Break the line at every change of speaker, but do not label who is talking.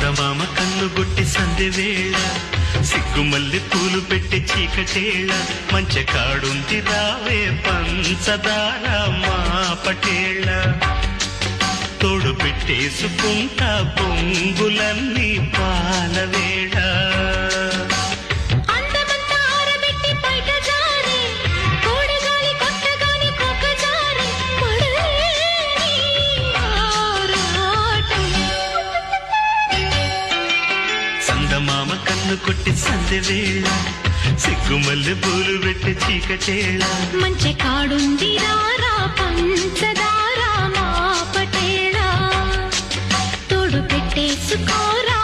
చందమామ కన్నుగొట్టి సందెవేళ సిగ్గుమల్లి పూలు పెట్టి చీకటేళ మంచె కాడుంది రావే పంచదార మా పటేళ తోడు పెట్టేసుకుంటా పొంగులన్నీ పాలవేళ చందమామ కన్ను కొట్టి సందెవేళ సిగ్గుమల్లి పూలు పెట్టి చీకటేళ
మంచె కాడుంది రారా పంచదార మా పటేళ తోడు పెట్టేసుకోరా